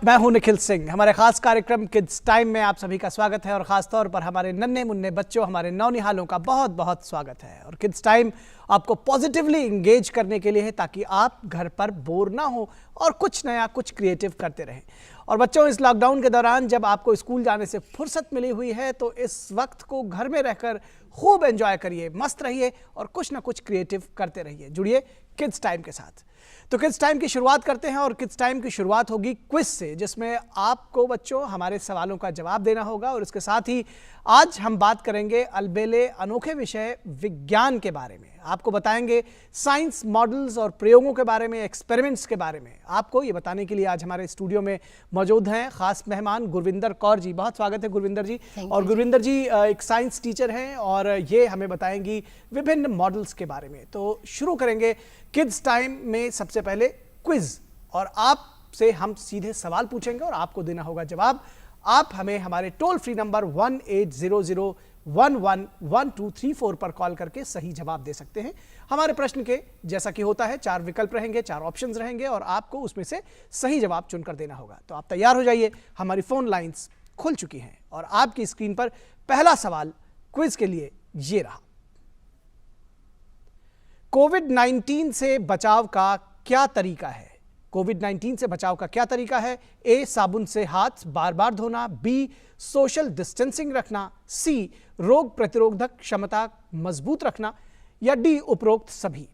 मैं हूं निखिल सिंह। हमारे खास कार्यक्रम किड्स टाइम में आप सभी का स्वागत है और खास तौर पर हमारे नन्हे मुन्ने बच्चों, हमारे नौनिहालों का बहुत बहुत स्वागत है। और किड्स टाइम आपको पॉजिटिवली इंगेज करने के लिए है ताकि आप घर पर बोर ना हो और कुछ नया कुछ क्रिएटिव करते रहें। और बच्चों, इस लॉकडाउन के दौरान जब आपको स्कूल जाने से फुर्सत मिली हुई है तो इस वक्त को घर में रहकर खूब एंजॉय करिए, मस्त रहिए और कुछ ना कुछ क्रिएटिव करते रहिए। जुड़िए किड्स टाइम के साथ। तो किड्स टाइम की शुरुआत करते हैं और किड्स टाइम की शुरुआत होगी क्विज से, जिसमें आपको बच्चों हमारे सवालों का जवाब देना होगा। और इसके साथ ही आज हम बात करेंगे अलबेले अनोखे विषय विज्ञान के बारे में। आपको बताएंगे साइंस मॉडल्स और प्रयोगों के बारे में, एक्सपेरिमेंट्स के बारे में। आपको ये बताने के लिए आज हमारे स्टूडियो में मौजूद हैं खास मेहमान गुरविंदर कौर जी। बहुत स्वागत है गुरविंदर जी। और गुरविंदर जी एक साइंस टीचर हैं और ये हमें बताएंगी विभिन्न मॉडल्स के बारे में। तो शुरू करेंगे किड्स टाइम में सबसे पहले क्विज, और आपसे हम सीधे सवाल पूछेंगे और आपको देना होगा जवाब। आप हमें हमारे टोल फ्री नंबर 1800111234 पर कॉल करके सही जवाब दे सकते हैं। हमारे प्रश्न के जैसा कि होता है 4 विकल्प रहेंगे, 4 ऑप्शंस रहेंगे और आपको उसमें से सही जवाब चुनकर देना होगा। तो आप तैयार हो जाइए, हमारी फोन लाइंस खुल चुकी हैं और आपकी स्क्रीन पर पहला सवाल क्विज के लिए ये रहा। कोविड-19 से बचाव का क्या तरीका है? कोविड-19 से बचाव का क्या तरीका है? ए, साबुन से हाथ बार बार धोना, बी, सोशल डिस्टेंसिंग रखना, सी, रोग प्रतिरोधक क्षमता मजबूत रखना, या डी, उपरोक्त सभी।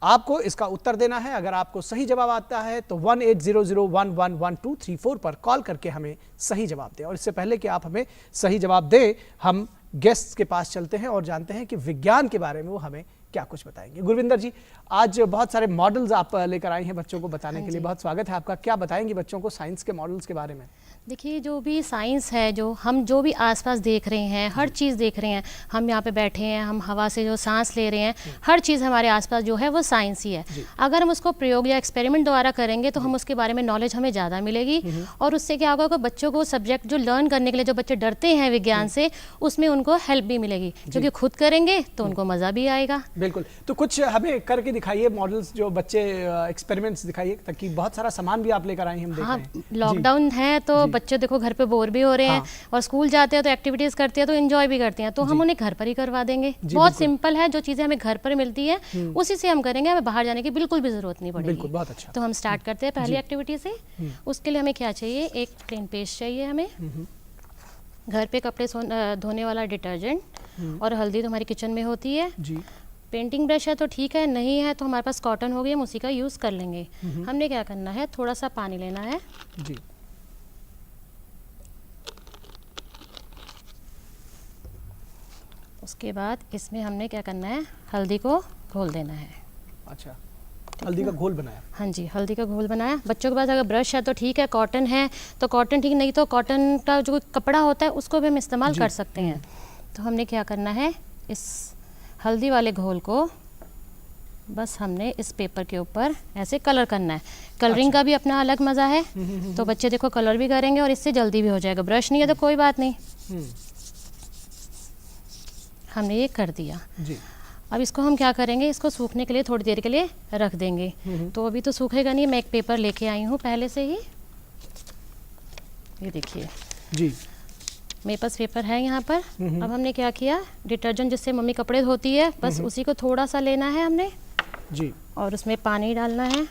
आपको इसका उत्तर देना है। अगर आपको सही जवाब आता है तो 1800111234 पर कॉल करके हमें सही जवाब दें। और इससे पहले कि आप हमें सही जवाब दें, हम गेस्ट्स के पास चलते हैं और जानते हैं कि विज्ञान के बारे में वो हमें क्या कुछ बताएंगे। गुरविंदर जी, आज बहुत सारे मॉडल्स आप लेकर आए हैं बच्चों को बताने के लिए। बहुत स्वागत है आपका। क्या बताएंगे बच्चों को साइंस के मॉडल्स के बारे में? देखिए, जो भी साइंस है, जो भी आसपास देख रहे हैं, हर चीज़ देख रहे हैं, हम यहाँ पे बैठे हैं, हम हवा से जो सांस ले रहे हैं, हर चीज़ हमारे आसपास जो है वो साइंस ही है। अगर हम उसको प्रयोग या एक्सपेरिमेंट द्वारा करेंगे तो हम उसके बारे में नॉलेज हमें ज़्यादा मिलेगी और उससे क्या होगा कि बच्चों को सब्जेक्ट जो लर्न करने के लिए जो बच्चे डरते हैं विज्ञान से, उसमें उनको हेल्प भी मिलेगी, क्योंकि खुद करेंगे तो उनको मज़ा भी आएगा। बिल्कुल। तो कुछ हमें करके दिखाइए मॉडल्स, जो बच्चे एक्सपेरिमेंट्स दिखाइए, ताकि बहुत सारा सामान भी आप लेकर आए हैं, हम देख रहे हैं। लॉकडाउन है तो बच्चे देखो घर पे बोर भी हो रहे हैं और स्कूल जाते हैं तो एक्टिविटीज करते हैं तो एंजॉय भी करते हैं, तो हम उन्हें घर पर ही करवा देंगे। बहुत सिंपल है, जो चीजें हमें घर पर मिलती है उसी से हम करेंगे, हमें बाहर जाने की बिल्कुल भी जरूरत नहीं पड़ेगी। बिल्कुल, बहुत अच्छा। तो हम स्टार्ट करते हैं पहली एक्टिविटी से। उसके लिए हमें क्या चाहिए? एक क्लीन पेस्ट चाहिए हमें, घर पे कपड़े धोने वाला डिटर्जेंट, और हल्दी तो हमारी किचन में होती है जी। पेंटिंग ब्रश है तो ठीक है, नहीं है तो हमारे पास कॉटन होगी, हम उसी का यूज कर लेंगे। हमने क्या करना है, थोड़ा सा पानी लेना है जी। उसके बाद इसमें हमने क्या करना है, हल्दी को घोल देना है। अच्छा, हल्दी का घोल बनाया? हाँ जी, हल्दी का घोल बनाया। बच्चों के पास अगर ब्रश है तो ठीक है, कॉटन है तो कॉटन ठीक, नहीं तो कॉटन का जो कपड़ा होता है उसको भी हम इस्तेमाल कर सकते हैं। तो हमने क्या करना है, इस हल्दी वाले घोल को बस हमने इस पेपर के ऊपर ऐसे कलर करना है। कलरिंग का भी अपना अलग मज़ा है, तो बच्चे देखो कलर भी करेंगे और इससे जल्दी भी हो जाएगा। ब्रश नहीं है तो कोई बात नहीं, हमने ये कर दिया जी। अब इसको हम क्या करेंगे, इसको सूखने के लिए थोड़ी देर के लिए रख देंगे। तो अभी तो सूखेगा नहीं, मैं एक पेपर लेके आई हूँ पहले से ही, ये देखिए जी, मेरे पास पेपर है यहाँ पर। अब हमने क्या किया, डिटर्जेंट जिससे मम्मी कपड़े धोती है, बस उसी को थोड़ा सा लेना है हमने जी, और उसमें पानी डालना है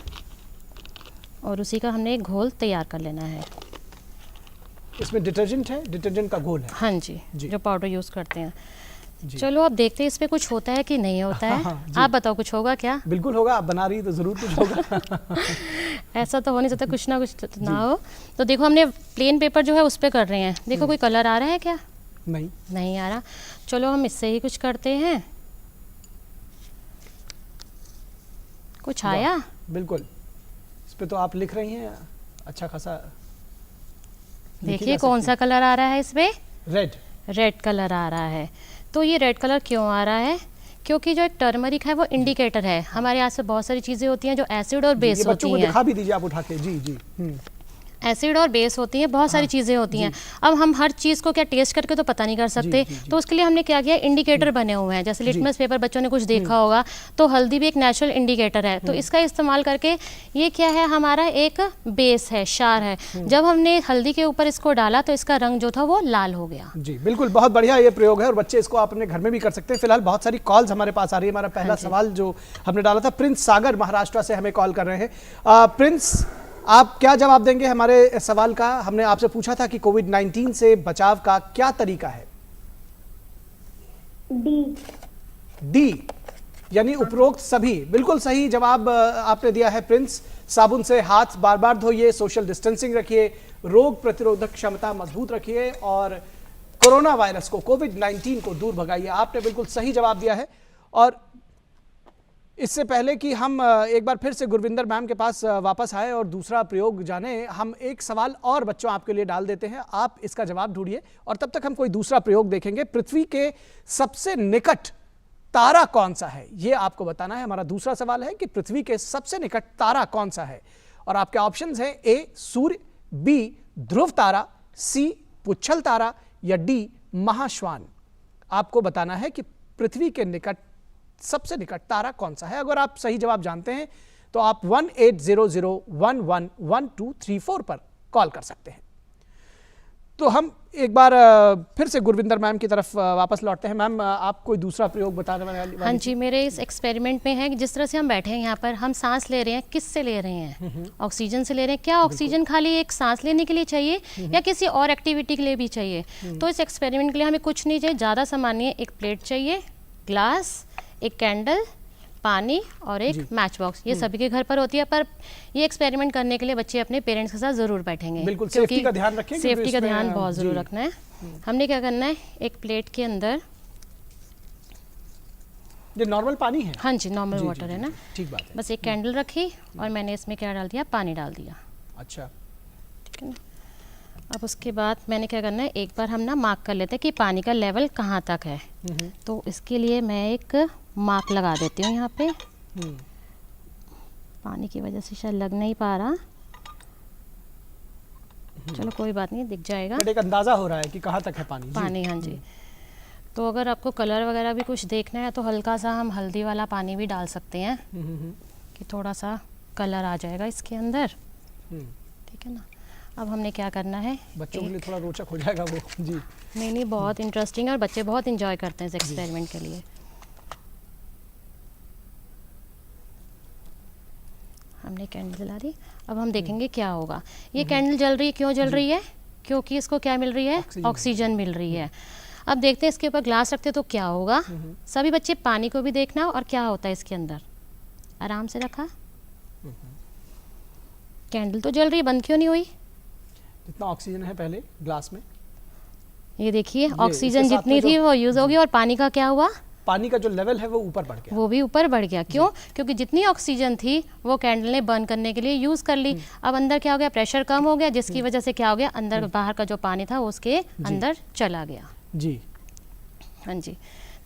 और उसी का हमने एक घोल तैयार कर लेना है। इसमें डिटर्जेंट है, डिटर्जेंट का घोल है? हाँ जी, जो पाउडर यूज़ करते हैं। चलो अब देखते हैं इस पे कुछ होता है कि नहीं होता है। आप बताओ, कुछ होगा क्या? बिल्कुल होगा, आप बना रही तो जरूर कुछ होगा। ऐसा तो हो नहीं सकता कुछ ना कुछ तो ना हो। तो देखो, हमने प्लेन पेपर जो है उस पे कर रहे हैं। देखो कोई कलर आ रहा है क्या? नहीं आ रहा। चलो हम इससे ही कुछ करते हैं। कुछ आया? बिल्कुल, इस पे तो आप लिख रही हैं अच्छा खासा। देखिए कौन सा कलर आ रहा है इस पे? रेड कलर आ रहा है। तो ये रेड कलर क्यों आ रहा है? क्योंकि जो एक टर्मरिक है वो इंडिकेटर है। हमारे यहाँ से बहुत सारी चीज़ें होती हैं जो एसिड और बेस होती हैं। बच्चों को दिखा भी दीजिए आप उठा के। जी जी। एसिड और बेस होती हैं, बहुत सारी चीज़ें होती हैं। अब हम हर चीज़ को क्या टेस्ट करके तो पता नहीं कर सकते, तो उसके लिए हमने क्या किया, इंडिकेटर बने हुए हैं। जैसे लिटमस पेपर बच्चों ने कुछ देखा होगा, तो हल्दी भी एक नेचुरल इंडिकेटर है, तो इसका इस्तेमाल करके ये क्या है, हमारा एक बेस है, क्षार है। जब हमने हल्दी के ऊपर इसको डाला तो इसका रंग जो था वो लाल हो गया। जी बिल्कुल, बहुत बढ़िया ये प्रयोग है और बच्चे इसको आप अपने घर में भी कर सकते हैं। फिलहाल बहुत सारी कॉल्स हमारे पास आ रही है। हमारा पहला सवाल जो हमने डाला था, प्रिंस सागर महाराष्ट्र से हमें कॉल कर रहे हैं। प्रिंस, आप क्या जवाब देंगे हमारे सवाल का? हमने आपसे पूछा था कि कोविड-19 से बचाव का क्या तरीका है? डी यानी उपरोक्त सभी। बिल्कुल सही जवाब आपने दिया है प्रिंस। साबुन से हाथ बार बार धोइए, सोशल डिस्टेंसिंग रखिए, रोग प्रतिरोधक क्षमता मजबूत रखिए और कोरोना वायरस को, कोविड-19 को दूर भगाइए। आपने बिल्कुल सही जवाब दिया है। और इससे पहले कि हम एक बार फिर से गुरविंदर मैम के पास वापस आए और दूसरा प्रयोग जाने, हम एक सवाल और बच्चों आपके लिए डाल देते हैं। आप इसका जवाब ढूंढिए और तब तक हम कोई दूसरा प्रयोग देखेंगे। पृथ्वी के सबसे निकट तारा कौन सा है, ये आपको बताना है। हमारा दूसरा सवाल है कि पृथ्वी के सबसे निकट तारा कौन सा है, और आपके ऑप्शंस हैं ए सूर्य, बी ध्रुव तारा, सी पुच्छल तारा या डी महाश्वान। आपको बताना है कि पृथ्वी के निकट सबसे निकट तारा कौन सा है। अगर आप सही जवाब जानते हैं तो आप 1800111234 पर कॉल कर सकते हैं। तो हम एक बार फिर से गुरविंदर मैम की तरफ वापस लौटते हैं। मैम, आप कोई दूसरा प्रयोग बताने वाली? हाँ जी, मेरे इस एक्सपेरिमेंट में है कि जिस तरह से हम बैठे हैं यहाँ पर, हम सांस ले रहे हैं, किससे ले रहे हैं? ऑक्सीजन से ले रहे हैं। क्या ऑक्सीजन खाली एक सांस लेने के लिए चाहिए या किसी और एक्टिविटी के लिए भी चाहिए? तो इस एक्सपेरिमेंट के लिए हमें कुछ नहीं चाहिए, ज़्यादा सामान नहीं है। एक प्लेट चाहिए, ग्लास, एक कैंडल, पानी और एक मैच बॉक्स। ये सभी के घर पर होती है, पर ये एक्सपेरिमेंट करने के लिए बच्चे अपने पेरेंट्स के साथ जरूर बैठेंगे। बिल्कुल, सेफ्टी का ध्यान रखें। सेफ्टी का ध्यान बहुत जरूर रखना है। हमने क्या करना है, एक प्लेट के अंदर, ये नॉर्मल पानी है? हाँ जी, नॉर्मल वाटर है ना, ठीक बात है। बस एक कैंडल रखी और मैंने इसमें क्या डाल दिया, पानी डाल दिया। अच्छा, ठीक है ना। अब उसके बाद मैंने क्या करना है, एक बार हम ना मार्क कर लेते हैं कि पानी का लेवल कहाँ तक है। तो इसके लिए मैं एक मार्क लगा देती हूँ यहाँ पे। पानी की वजह से शायद लग नहीं पा रहा, चलो कोई बात नहीं, दिख जाएगा। बट एक अंदाजा हो रहा है कि कहाँ तक है पानी। पानी, हाँ जी। तो अगर आपको कलर वगैरह भी कुछ देखना है तो हल्का सा हम हल्दी वाला पानी भी डाल सकते हैं कि थोड़ा सा कलर आ जाएगा इसके अंदर। ठीक है ना। अब हमने क्या करना है, बच्चों के लिए थोड़ा रोचक हो जाएगा वो। जी नहीं, बहुत इंटरेस्टिंग है और बच्चे बहुत इंजॉय करते हैं इस एक्सपेरिमेंट के लिए। हमने कैंडल जला दी। अब हम देखेंगे क्या होगा। ये कैंडल जल रही है, क्यों जल रही है? क्योंकि इसको क्या मिल रही है, ऑक्सीजन मिल रही है। अब देखते हैं इसके ऊपर ग्लास रखते तो क्या होगा। सभी बच्चे पानी को भी देखना और क्या होता है इसके अंदर। आराम से रखा, कैंडल तो जल रही है, बंद क्यों नहीं हुई? जितना ऑक्सीजन है पहले ग्लास में, ये देखिए ऑक्सीजन जितनी थी वो यूज होगी और पानी का क्या हुआ, पानी का जो लेवल है वो ऊपर बढ़ गया, वो भी ऊपर बढ़ गया। क्यों? क्योंकि जितनी ऑक्सीजन थी वो कैंडल ने बर्न करने के लिए यूज कर ली। अब अंदर क्या हो गया, प्रेशर कम हो गया, जिसकी वजह से क्या हो गया, अंदर बाहर का जो पानी था वो उसके अंदर चला गया। जी हाँ जी।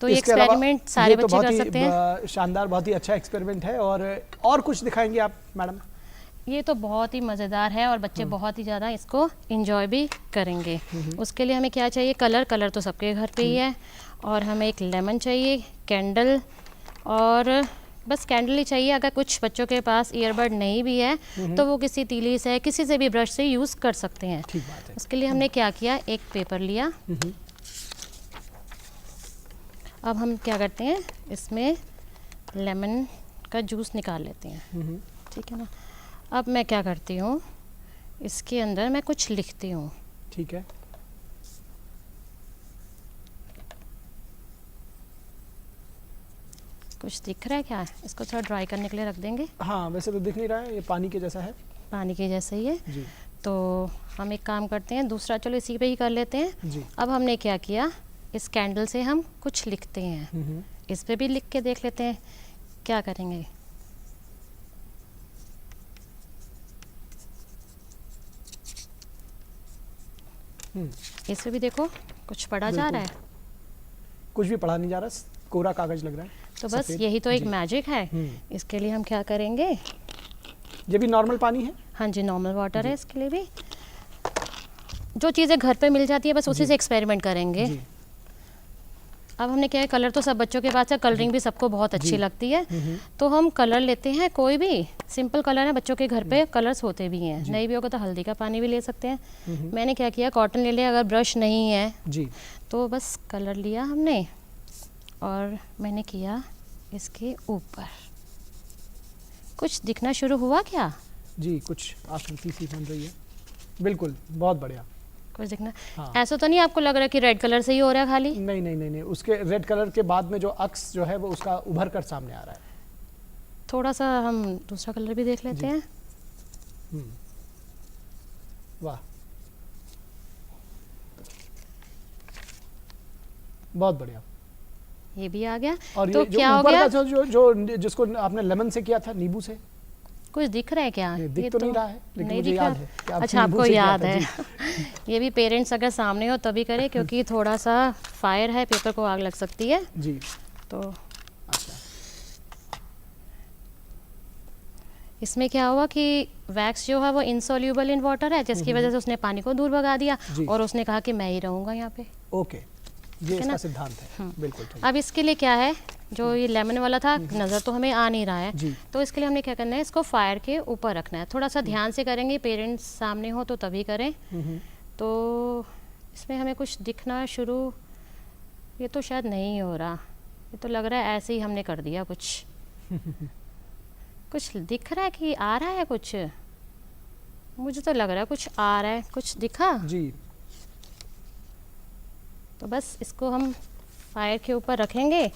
तो ये एक्सपेरिमेंट सारे बच्चे कर सकते हैं। शानदार, बहुत ही अच्छा एक्सपेरिमेंट है। और कुछ दिखाएंगे आप मैडम? ये तो बहुत ही मज़ेदार है और बच्चे बहुत ही ज़्यादा इसको एंजॉय भी करेंगे। उसके लिए हमें क्या चाहिए, कलर तो सबके घर पे ही है, और हमें एक लेमन चाहिए, कैंडल, और बस कैंडल ही चाहिए। अगर कुछ बच्चों के पास ईयरबड नहीं भी है तो वो किसी तीली से, किसी से भी ब्रश से यूज़ कर सकते हैं। ठीक बात है। उसके लिए हमने क्या किया, एक पेपर लिया। अब हम क्या करते हैं, इसमें लेमन का जूस निकाल लेते हैं। ठीक है ना। अब मैं क्या करती हूँ, इसके अंदर मैं कुछ लिखती हूँ। ठीक है। कुछ दिख रहा है क्या? इसको थोड़ा ड्राई करने के लिए रख देंगे। हाँ, वैसे तो दिख नहीं रहा है, ये पानी के जैसा है। पानी के जैसा ही है जी। तो हम एक काम करते हैं, दूसरा चलो इसी पे ही कर लेते हैं जी। अब हमने क्या किया, इस कैंडल से हम कुछ लिखते हैं। इस पे भी लिख के देख लेते हैं क्या करेंगे। इसमें भी देखो कुछ पढ़ा जा रहा है, कुछ भी पढ़ा नहीं जा रहा, कोरा कागज लग रहा है। तो बस यही तो एक मैजिक है। इसके लिए हम क्या करेंगे, ये भी नॉर्मल पानी है? हाँ जी, नॉर्मल वाटर है इसके लिए भी। जो चीज़ें घर पे मिल जाती है बस उसी से एक्सपेरिमेंट करेंगे। अब हमने क्या है, कलर तो सब बच्चों के पास है, कलरिंग भी सबको बहुत अच्छी लगती है, तो हम कलर लेते हैं। कोई भी सिंपल कलर है, बच्चों के घर पे कलर्स होते भी हैं, नहीं भी होगा तो हल्दी का पानी भी ले सकते हैं। मैंने क्या किया, कॉटन ले लिया, अगर ब्रश नहीं है जी तो बस कलर लिया हमने और मैंने किया इसके ऊपर। कुछ दिखना शुरू हुआ क्या? जी, कुछ आकृति सी बन रही है, बिल्कुल, बहुत बढ़िया। कुछ दिखना। हाँ। ऐसा तो नहीं आपको लग रहा है कि रेड कलर से ही हो रहा है खाली? नहीं नहीं नहीं नहीं, उसके रेड कलर के बाद में जो अक्स जो है वो उसका उभर कर सामने आ रहा है। थोड़ा सा हम दूसरा कलर भी देख लेते हैं। वाह, बहुत बढ़िया। ये भी आ गया। और तो ये जो क्या हो ऊपर गया? का जो जिसको आपने लेमन से किया था, नींबू से, कुछ दिख रहा है क्या? ये दिख तो नहीं रहा है, लेकिन नहीं मुझे दिख याद रहा। है कि आपने अच्छा, नींबू आपको से किया याद था, है। जी। ये भी पेरेंट्स अगर सामने हो तभी करें, क्योंकि थोड़ा सा फायर है, पेपर को आग लग सकती है। जी, तो अच्छा, इसमें क्या हुआ कि वैक्स जो है वो इनसॉल्यूबल इन वाटर है, जिसकी वजह से उसने पानी को दूर भगा दिया जी। और उसने कहा कि मैं ही रहूंगा यहाँ पे। ओके, ये इसका ना? सिद्धांत है, बिल्कुल ठीक। अब इसके लिए क्या है, जो ये लेमन वाला था नज़र तो हमें आ नहीं रहा है, जी। तो इसके लिए हमने क्या करना है, इसको फायर के ऊपर रखना है। थोड़ा सा ध्यान से करेंगे, पेरेंट्स सामने हो तो तभी करें। तो इसमें हमें कुछ दिखना शुरू, ये तो शायद नहीं हो रहा, ये तो लग रहा है ऐसे ही हमने कर दिया कुछ। कुछ दिख रहा है कि आ रहा है कुछ? मुझे तो लग रहा है कुछ आ रहा है। कुछ दिखा? जी, तो बस इसको हम फायर के ऊपर रखेंगे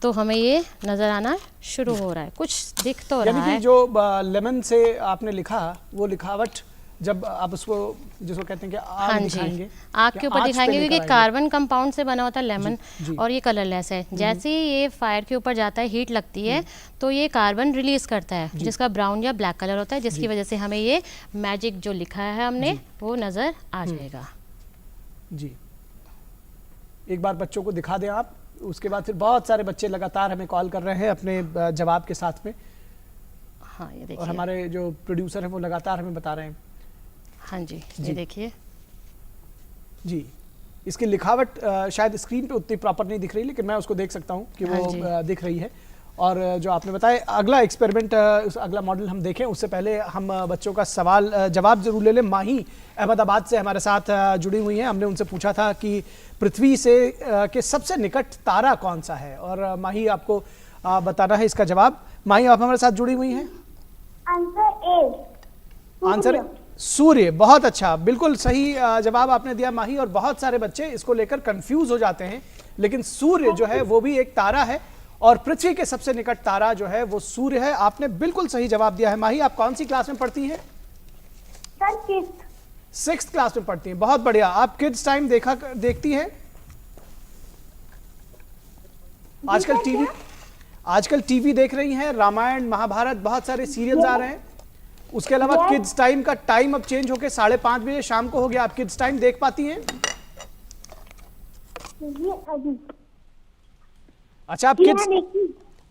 तो हमें ये नज़र आना शुरू हो रहा है, कुछ दिख तो यानी रहा कि है। जो लेमन से आपने लिखा, वो लिखावट जब आप उसको जिसको कहते हैं कि हाँ आग जी, दिखाएंगे, आग या के ऊपर आँच पे दिखाएंगे, क्योंकि लेकर आएंगे। कार्बन कंपाउंड से बना होता है लेमन, जी। और ये कलरलेस है। जैसे ही ये फायर के ऊपर जाता है, हीट लगती है, तो ये कार्बन रिलीज करता है, जिसका ब्राउन या ब्लैक कलर होता है, जिसकी वजह से हमें ये मैजिक जो लिखा है हमने वो नज़र आ जाएगा। जी, एक बार बच्चों को दिखा दें आप, उसके बाद फिर बहुत सारे बच्चे लगातार हमें कॉल कर रहे हैं अपने जवाब के साथ में, हाँ ये और देखिए। हमारे जो प्रोड्यूसर हैं वो लगातार हमें बता रहे हैं। हाँ जी, जी। ये देखिए। जी, इसकी लिखावट शायद स्क्रीन पे उतनी प्रॉपर नहीं दिख रही, लेकिन मैं उसको देख सकता हूँ कि हाँ वो जी। दिख रही है। और जो आपने बताया, अगला एक्सपेरिमेंट, अगला मॉडल हम देखें उससे पहले हम बच्चों का सवाल जवाब जरूर ले लें। माही अहमदाबाद से हमारे साथ जुड़ी हुई हैं। हमने उनसे पूछा था कि पृथ्वी से के सबसे निकट तारा कौन सा है, और माही आपको बताना है इसका जवाब। माही, आप हमारे साथ जुड़ी हुई हैं। आंसर सूर्य। बहुत अच्छा, बिल्कुल सही जवाब आपने दिया माही। और बहुत सारे बच्चे इसको लेकर कंफ्यूज हो जाते हैं, लेकिन सूर्य जो है वो भी एक तारा है, और पृथ्वी के सबसे निकट तारा जो है वो सूर्य है। आपने बिल्कुल सही जवाब दिया है माही। आप कौन सी क्लास में पढ़ती हैं? सर, 6th क्लास में पढ़ती हैं, बहुत बढ़िया। आप किड्स टाइम देखती हैं? आजकल टीवी देख रही हैं, रामायण महाभारत बहुत सारे सीरियल्स आ रहे हैं। उसके अलावा किड्स टाइम का टाइम अब चेंज होकर 5:30 बजे शाम को हो गया। आप किड्स टाइम देख पाती हैं? ये अभी अच्छा, आप किड्स,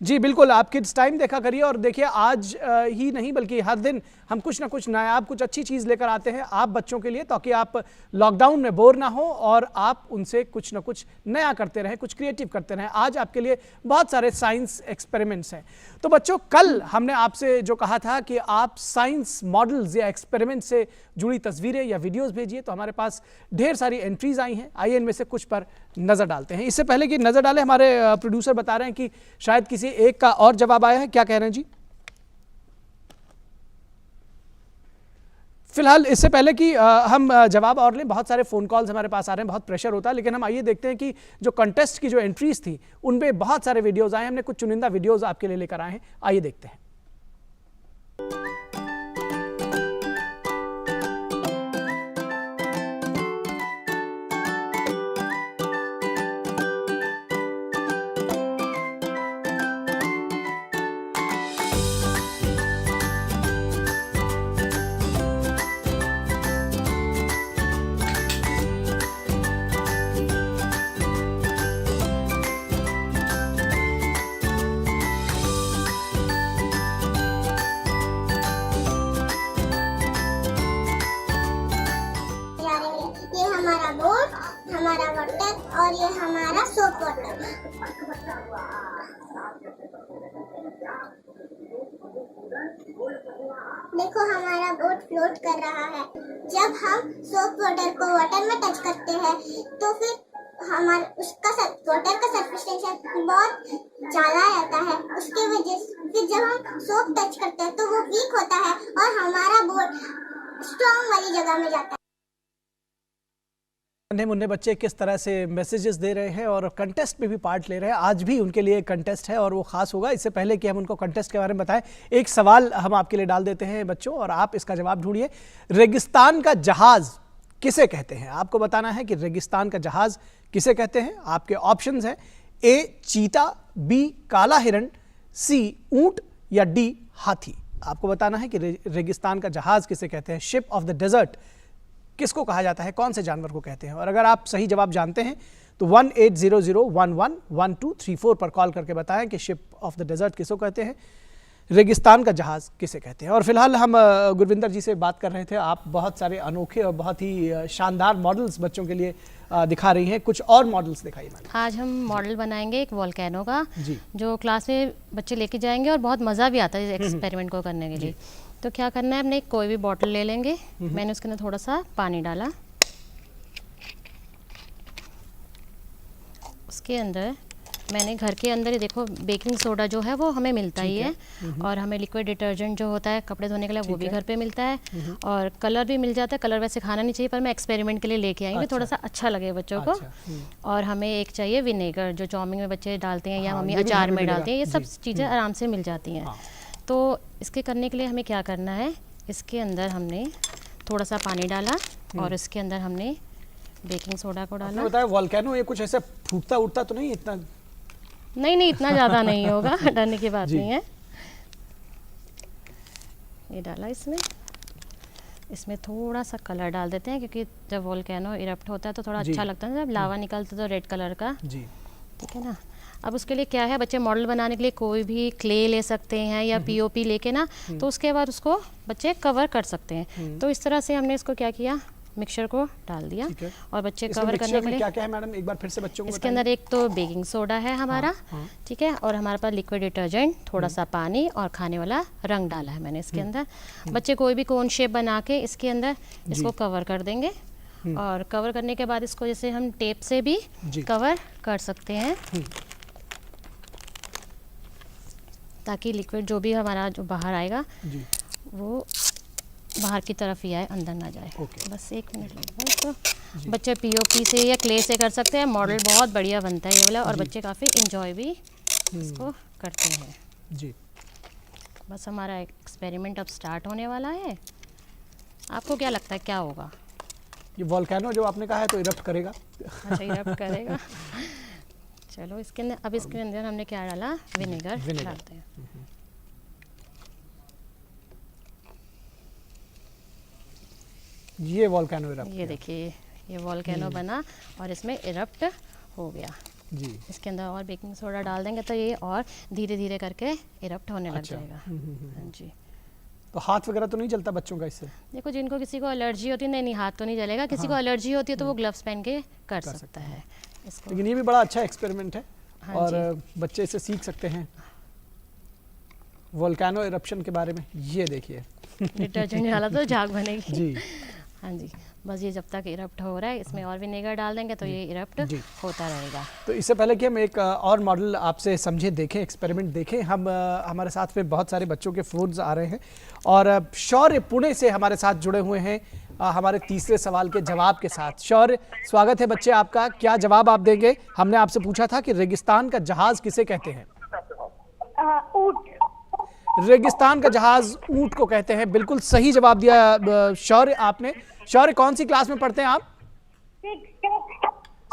जी बिल्कुल, आप किड्स टाइम देखा करिए। और देखिए, आज ही नहीं बल्कि हर दिन हम कुछ ना कुछ नायाब, कुछ अच्छी चीज़ लेकर आते हैं आप बच्चों के लिए, ताकि आप लॉकडाउन में बोर ना हो और आप उनसे कुछ ना कुछ नया करते रहें, कुछ क्रिएटिव करते रहें। आज आपके लिए बहुत सारे साइंस एक्सपेरिमेंट्स हैं। तो बच्चों, कल हमने आपसे जो कहा था कि आप साइंस मॉडल्स या एक्सपेरिमेंट से जुड़ी तस्वीरें या वीडियोज़ भेजिए, तो हमारे पास ढेर सारी एंट्रीज आई हैं। आइए इनमें से कुछ पर नज़र डालते हैं। इससे पहले कि नज़र डालें, हमारे प्रोड्यूसर बता रहे हैं कि शायद किसी एक का और जवाब आया है। क्या कह रहे हैं जी? फिलहाल इससे पहले कि हम जवाब और लें, बहुत सारे फ़ोन कॉल्स हमारे पास आ रहे हैं, बहुत प्रेशर होता है, लेकिन हम आइए देखते हैं कि जो कंटेस्ट की जो एंट्रीज थी उनपे बहुत सारे वीडियोस आए। हमने कुछ चुनिंदा वीडियोस आपके लिए लेकर आए हैं, आइए देखते हैं। हमारा वाटर और ये हमारा सोप वाटर। देखो हमारा बोट फ्लोट कर रहा है। जब हम सोप वाटर को वाटर में टच करते हैं तो फिर हमारा वाटर का सरफेस टेंशन बहुत ज़्यादा रहता है। उसके वजह से फिर जब हम सोप टच करते हैं तो वो वीक होता है और हमारा बोट स्ट्रॉन्ग वाली जगह में जाता है। नन्हे मुन्ने बच्चे किस तरह से मैसेजेस दे रहे हैं और कंटेस्ट में भी पार्ट ले रहे हैं। आज भी उनके लिए कंटेस्ट है और वो खास होगा। इससे पहले कि हम उनको कंटेस्ट के बारे में बताएं, एक सवाल हम आपके लिए डाल देते हैं बच्चों और आप इसका जवाब ढूंढिए। रेगिस्तान का जहाज किसे कहते हैं? आपको बताना है कि रेगिस्तान का जहाज किसे कहते हैं। आपके ऑप्शंस हैं ए चीता, बी काला हिरण, सी ऊंट या डी हाथी। आपको बताना है कि रेगिस्तान का जहाज किसे कहते हैं। शिप ऑफ द डेजर्ट किसको कहा जाता है, कौन से जानवर को कहते हैं? और अगर आप सही जवाब जानते हैं तो 1800111234 पर कॉल करके बताएं कि शिप ऑफ द डेजर्ट किसको कहते हैं, रेगिस्तान का जहाज किसे कहते हैं। और फिलहाल हम गुरविंदर जी से बात कर रहे थे। आप बहुत सारे अनोखे और बहुत ही शानदार मॉडल्स बच्चों के लिए दिखा रही हैं। कुछ और मॉडल्स दिखाइए मैडम। आज हम मॉडल बनाएंगे एक वोल्केनो का, जी। जो क्लास में बच्चे लेके जाएंगे और बहुत मज़ा भी आता है एक्सपेरिमेंट को करने के लिए। तो क्या करना है, हमने कोई भी बॉटल ले लेंगे। मैंने उसके अंदर थोड़ा सा पानी डाला, उसके अंदर मैंने घर के अंदर ही देखो बेकिंग सोडा जो है वो हमें मिलता ही है और हमें लिक्विड डिटर्जेंट जो होता है कपड़े धोने के लिए वो भी घर पे मिलता है और कलर भी मिल जाता है। कलर वैसे खाना नहीं चाहिए पर मैं एक्सपेरिमेंट के लिए लेके आई हूँ, थोड़ा सा अच्छा लगे बच्चों को। और हमें एक चाहिए विनेगर, जो चाउमीन में बच्चे डालते हैं या मम्मी अचार में डालते हैं, ये सब चीज़ें आराम से मिल जाती हैं। तो इसके करने के लिए हमें क्या करना है, इसके अंदर हमने थोड़ा सा पानी डाला और इसके अंदर हमने बेकिंग सोडा को डाला। बताया वोल्केनो ये कुछ ऐसे फूटता उठता तो नहीं इतना? नहीं इतना ज़्यादा नहीं होगा, डरने की बात नहीं है। ये डाला इसमें थोड़ा सा कलर डाल देते हैं क्योंकि जब वोल्केनो इरप्ट होता है तो थोड़ा अच्छा लगता है, जब लावा निकलता है तो रेड कलर का। जी ठीक है ना। अब उसके लिए क्या है, बच्चे मॉडल बनाने के लिए कोई भी क्ले ले सकते हैं या पीओपी लेके ना, तो उसके बाद उसको बच्चे कवर कर सकते हैं। तो इस तरह से हमने इसको क्या किया, मिक्सचर को डाल दिया और बच्चे कवर करने के लिए क्या क्या है मैडम, एक बार फिर से बच्चों को इसके अंदर एक तो बेकिंग सोडा है हमारा, ठीक है, और हमारे पास लिक्विड डिटर्जेंट, थोड़ा सा पानी और खाने वाला रंग डाला है मैंने इसके अंदर। बच्चे कोई भी कोन शेप बना के इसके अंदर इसको कवर कर देंगे और कवर करने के बाद इसको जैसे हम टेप से भी कवर कर सकते हैं ताकि लिक्विड जो भी हमारा जो बाहर आएगा वो बाहर की तरफ ही आए, अंदर ना जाए। बस 1 मिनट लगेगा इसको। बच्चे पीओपी से या क्ले से कर सकते हैं। मॉडल बहुत बढ़िया बनता है ये वाला और बच्चे काफ़ी इंजॉय भी इसको करते हैं। जी बस हमारा एक्सपेरिमेंट अब स्टार्ट होने वाला है। आपको क्या लगता है क्या होगा? ये वोल्केनो जो आपने कहा है तो इरप्ट करेगा। अच्छा इरप्ट करेगा। चलो इसके अंदर अब इसके अंदर हमने क्या डाला, विनेगर डालते हैं। ये वोल्केनो इरप्ट, ये देखिए ये वोल्केनो बना और इसमें इरप्ट हो गया जी। इसके अंदर और बेकिंग सोडा डाल देंगे तो ये और धीरे धीरे करके इरप्ट होने लग जाएगा। हाँ जी। तो हाथ वगैरह तो नहीं जलता बच्चों का इससे? देखो जिनको किसी को एलर्जी होती है, नहीं हाथ तो नहीं जलेगा। किसी को एलर्जी होती है तो वो ग्लव्स पहन के कर सकता है इसको। लेकिन ये भी बड़ा अच्छा एक्सपेरिमेंट है और बच्चे इसे सीख सकते हैं वोल्केनो इरप्शन के बारे में। ये देखिए डिटर्जेंट डाला तो झाग बनेगी जी। हाँ जी, बस ये जब तक इरप्ट हो रहा है इसमें और विनेगर डाल देंगे तो ये इरप्ट होता रहेगा। तो इससे पहले कि हम एक और मॉडल आपसे समझे देखें, एक्सपेरिमेंट देखें, हम हमारे साथ में बहुत सारे बच्चों के फ़ोन्स आ रहे हैं और शौर्य पुणे से हमारे साथ जुड़े हुए हैं हमारे तीसरे सवाल के जवाब के साथ। शौर्य स्वागत है बच्चे आपका, क्या जवाब आप देंगे? हमने आपसे पूछा था कि रेगिस्तान का जहाज किसे कहते हैं? ऊंट। रेगिस्तान का जहाज ऊंट को कहते हैं। बिल्कुल सही जवाब दिया शौर्य आपने। शौर्य कौन सी क्लास में पढ़ते हैं आप?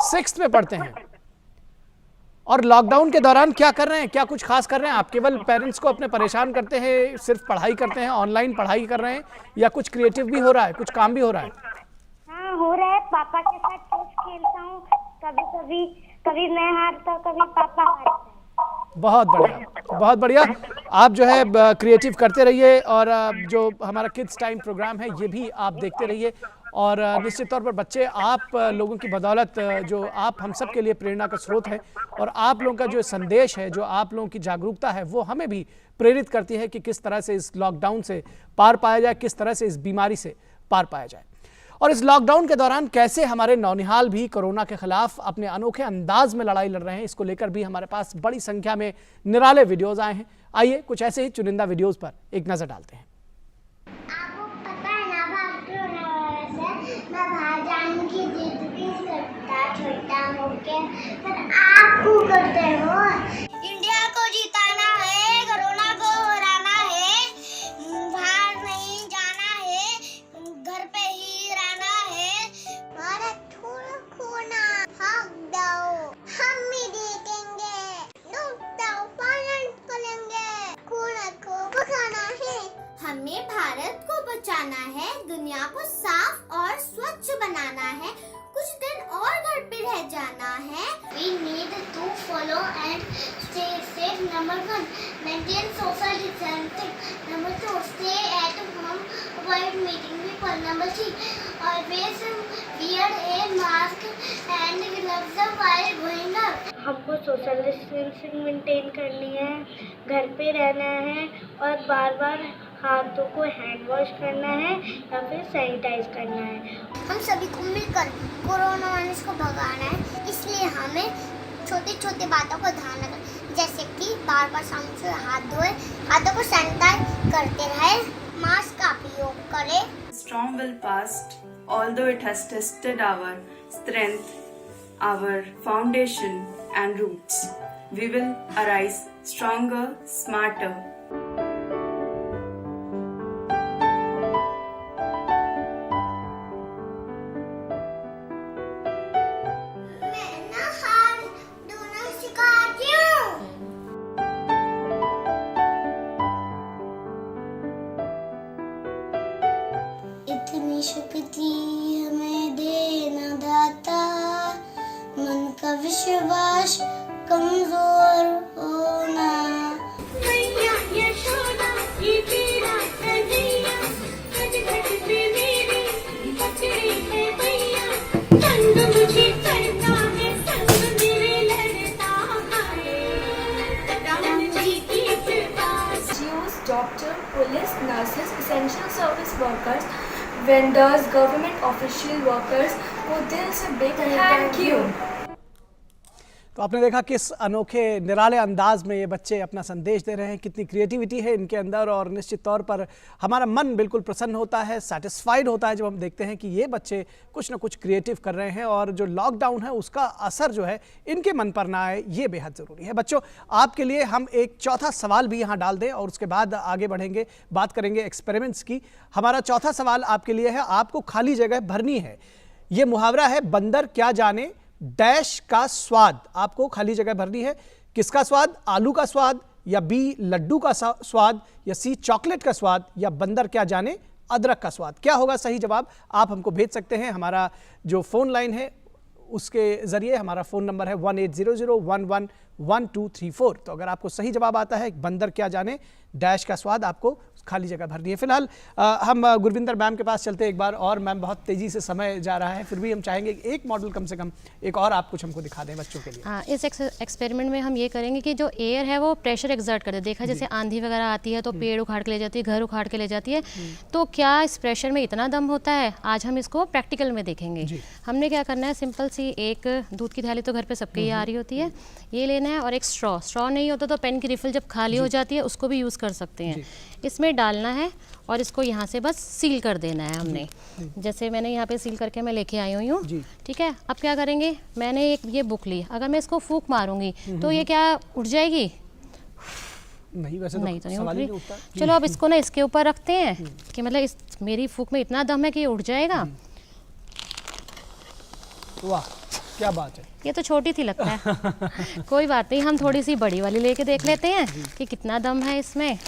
6th में पढ़ते हैं। और लॉकडाउन के दौरान क्या कर रहे हैं, क्या कुछ खास कर रहे हैं आप? केवल पेरेंट्स को अपने परेशान करते हैं, सिर्फ पढ़ाई करते हैं, ऑनलाइन पढ़ाई कर रहे हैं या कुछ क्रिएटिव भी हो रहा है, कुछ काम भी हो रहा है? हाँ हो रहा है, पापा के साथ चेस खेलता हूँ, कभी कभी मैं हारता हूँ, कभी पापा हारते हैं। बहुत बढ़िया, बहुत बढ़िया। आप जो है क्रिएटिव करते रहिए और जो हमारा किड्स टाइम प्रोग्राम है ये भी आप देखते रहिए और निश्चित तौर पर बच्चे आप लोगों की बदौलत जो आप हम सब के लिए प्रेरणा का स्रोत है और आप लोगों का जो संदेश है, जो आप लोगों की जागरूकता है वो हमें भी प्रेरित करती है कि किस तरह से इस लॉकडाउन से पार पाया जाए, किस तरह से इस बीमारी से पार पाया जाए। और इस लॉकडाउन के दौरान कैसे हमारे नौनिहाल भी कोरोना के खिलाफ अपने अनोखे अंदाज में लड़ाई लड़ रहे हैं, इसको लेकर भी हमारे पास बड़ी संख्या में निराले वीडियोस आए हैं। आइए कुछ ऐसे ही चुनिंदा वीडियोस पर एक नजर डालते हैं। आपको पता है ना, मैं बाहर जाने की जिद भी करता छोटा होके, पर आप क्यों करते हो? इंडिया को जिताना है, कोरोना को हराना है, बाहर नहीं जाना है, घर पे ही रहना है। भारत खोना, भाग जाओ, हम भी देखेंगे, लॉकडाउन पालन करेंगे, कोरोना को भगाना है। हमें भारत को बचाना है, दुनिया को साफ और स्वच्छ बनाना है, कुछ दिन और घर पे रह जाना है। We need to follow and stay safe. Number 1, maintain social distancing. Number 2, stay at home, avoid meeting people. Number 3, always wear a mask and gloves while going out. हमको सोशल डिस्टेंसिंग मेंटेन करनी है, घर पे रहना है और बार-बार हाथों को हैंड वॉश करना है या फिर सैनिटाइज करना है। हम सभी को मिलकर कोरोना वायरस को भगाना है, इसलिए हमें छोटी छोटी बातों को ध्यान रखना, जैसे कि बार बार साबुन से हाथ धोए, हाथों को सैनिटाइज करते रहे, मास्क का प्रयोग करें। Storm will pass, although it has tested our strength, our foundation and roots. We will arise stronger, smarter. इतनी शक्ति हमें देना दाता, मन का विश्वास कमजोर होना। मैया यशोदा ये तेरा कन्हैया, गज गज पे मेरे पकड़े है भैया, संग मुझे करना है, संग मेरे लड़ता है, राम जी की कृपा। NGOs, doctor, police, nurses, essential service workers, vendors, government official workers को दिल से बिग थैंक यू। तो आपने देखा किस अनोखे निराले अंदाज में ये बच्चे अपना संदेश दे रहे हैं, कितनी क्रिएटिविटी है इनके अंदर और निश्चित तौर पर हमारा मन बिल्कुल प्रसन्न होता है, सेटिस्फाइड होता है जब हम देखते हैं कि ये बच्चे कुछ ना कुछ क्रिएटिव कर रहे हैं और जो लॉकडाउन है उसका असर जो है इनके मन पर ना आए, ये बेहद ज़रूरी है। बच्चों, आपके लिए हम एक चौथा सवाल भी यहाँ डाल दें और उसके बाद आगे बढ़ेंगे, बात करेंगे एक्सपेरिमेंट्स की। हमारा चौथा सवाल आपके लिए है, आपको खाली जगह भरनी है। ये मुहावरा है, बंदर क्या जाने डैश का स्वाद। आपको खाली जगह भरनी है, किसका स्वाद? आलू का स्वाद, या बी लड्डू का स्वाद, या सी चॉकलेट का स्वाद, या बंदर क्या जाने अदरक का स्वाद। क्या होगा सही जवाब? आप हमको भेज सकते हैं। हमारा जो फोन लाइन है उसके जरिए, हमारा फोन नंबर है 1800111234। तो अगर आपको सही जवाब आता है बंदर क्या जाने डैश का स्वाद, आपको खाली जगह भरनी है। फिलहाल हम गुरविंदर मैम के पास चलते हैं एक बार और। मैम, बहुत तेजी से समय जा रहा है, फिर भी हम चाहेंगे कि एक मॉडल कम से कम एक और आप कुछ हमको दिखा दें बच्चों के लिए। हाँ, इस एक्सपेरिमेंट में हम ये करेंगे कि जो एयर है वो प्रेशर एक्सर्ट करे। देखा जैसे आंधी वगैरह आती है तो पेड़ उखाड़ के ले जाती है, घर उखाड़ के ले जाती है, तो क्या इस प्रेशर में इतना दम होता है? आज हम इसको प्रैक्टिकल में देखेंगे। हमने क्या करना है, सिंपल सी एक दूध की थैली तो घर पे सबके ही आ रही होती है, ये लेना है, और एक स्ट्रॉ नहीं होता तो पेन की रिफिल जब खाली हो जाती है उसको भी यूज़ कर सकते हैं। इसमें डालना है और इसको यहाँ से बस सील कर देना है हमने। जैसे मैंने यहाँ पे सील करके मैं लेके आई हुई हूँ, ठीक है। अब क्या करेंगे, मैंने एक ये बुक ली, अगर मैं इसको फूंक मारूंगी तो ये क्या उठ जाएगी? नहीं, वैसे नहीं तो नहीं उठ रही। चलो अब इसको ना इसके ऊपर रखते हैं कि मतलब इस मेरी फूंक में इतना दम है कि ये उठ जाएगा। वाह, क्या बात है। ये तो छोटी थी लगता है। कोई बात नहीं, हम थोड़ी सी बड़ी वाली लेके देख लेते हैं कि कितना दम है इसमें।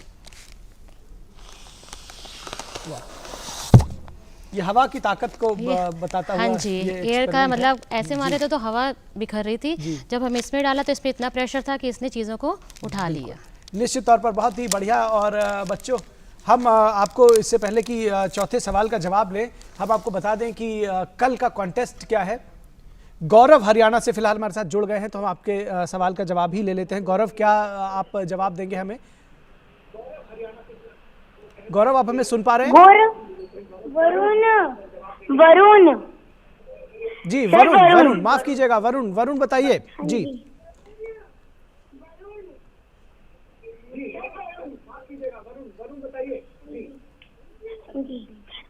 ये हवा की ताकत को बताता हुआ हाँ जी, ये एयर का experiment है। मतलब ऐसे मारे तो हवा बिखर रही थी। जब हम इसमें डाला तो इस पर इतना प्रेशर था कि इसने चीज़ों को उठा लिया। निश्चित तौर पर बहुत ही बढ़िया। और बच्चों, हम आपको इससे पहले कि चौथे सवाल का जवाब लें, हम आपको बता दें कि कल का कॉन्टेस्ट क्या है। गौरव हरियाणा से फिलहाल हमारे साथ जुड़ गए हैं, तो हम आपके सवाल का जवाब ही ले लेते हैं। गौरव, क्या आप जवाब देंगे हमें? गौरव, आप हमें सुन पा रहे हैं? वरुण वरुण जी, सर, वरुण वरुण। वरुण माफ कीजिएगा, वरुण बताइए जी।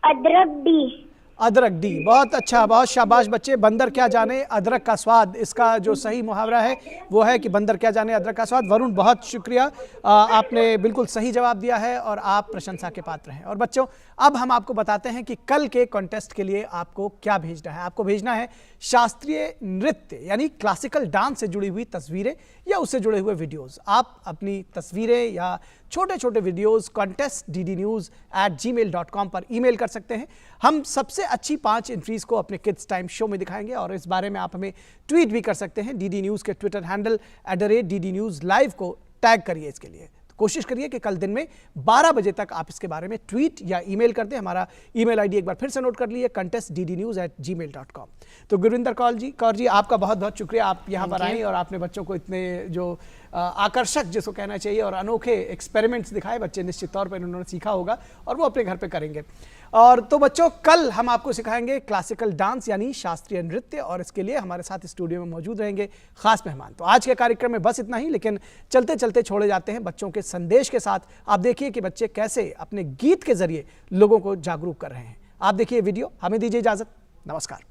अदरक डी। अदरक डी, बहुत अच्छा, बहुत शाबाश बच्चे। बंदर क्या जाने अदरक का स्वाद, इसका जो सही मुहावरा है वो है कि बंदर क्या जाने अदरक का स्वाद। वरुण, बहुत शुक्रिया, आपने बिल्कुल सही जवाब दिया है और आप प्रशंसा के पात्र हैं। और बच्चों, अब हम आपको बताते हैं कि कल के कॉन्टेस्ट के लिए आपको क्या भेजना है। आपको भेजना है शास्त्रीय नृत्य यानी क्लासिकल डांस से जुड़ी हुई तस्वीरें या उससे जुड़े हुए वीडियोस। आप अपनी तस्वीरें या छोटे छोटे वीडियोस contest@ddnews@gmail.com पर ईमेल कर सकते हैं। हम सबसे अच्छी 5 एंट्रीज को अपने किड्स टाइम शो में दिखाएंगे और इस बारे में आप हमें ट्वीट भी कर सकते हैं। DD न्यूज़ के Twitter handle @DD News Live को टैग करिए इसके लिए। कोशिश करिए कि कल दिन में 12 बजे तक आप इसके बारे में ट्वीट या ईमेल कर दें। हमारा ईमेल आईडी एक बार फिर से नोट कर लीजिए, contest@ddnews@gmail.com। तो गुरविंदर कौर जी, आपका बहुत बहुत शुक्रिया, आप यहाँ पर आए और आपने बच्चों को इतने जो आकर्षक जिसको कहना चाहिए और अनोखे एक्सपेरिमेंट्स दिखाए। बच्चे निश्चित तौर पर उन्होंने सीखा होगा और वो अपने घर पे करेंगे। और तो बच्चों, कल हम आपको सिखाएंगे क्लासिकल डांस यानी शास्त्रीय नृत्य, और इसके लिए हमारे साथ स्टूडियो में मौजूद रहेंगे खास मेहमान। तो आज के कार्यक्रम में बस इतना ही, लेकिन चलते चलते छोड़े जाते हैं बच्चों के संदेश के साथ। आप देखिए कि बच्चे कैसे अपने गीत के जरिए लोगों को जागरूक कर रहे हैं। आप देखिए वीडियो, हमें दीजिए इजाजत, नमस्कार।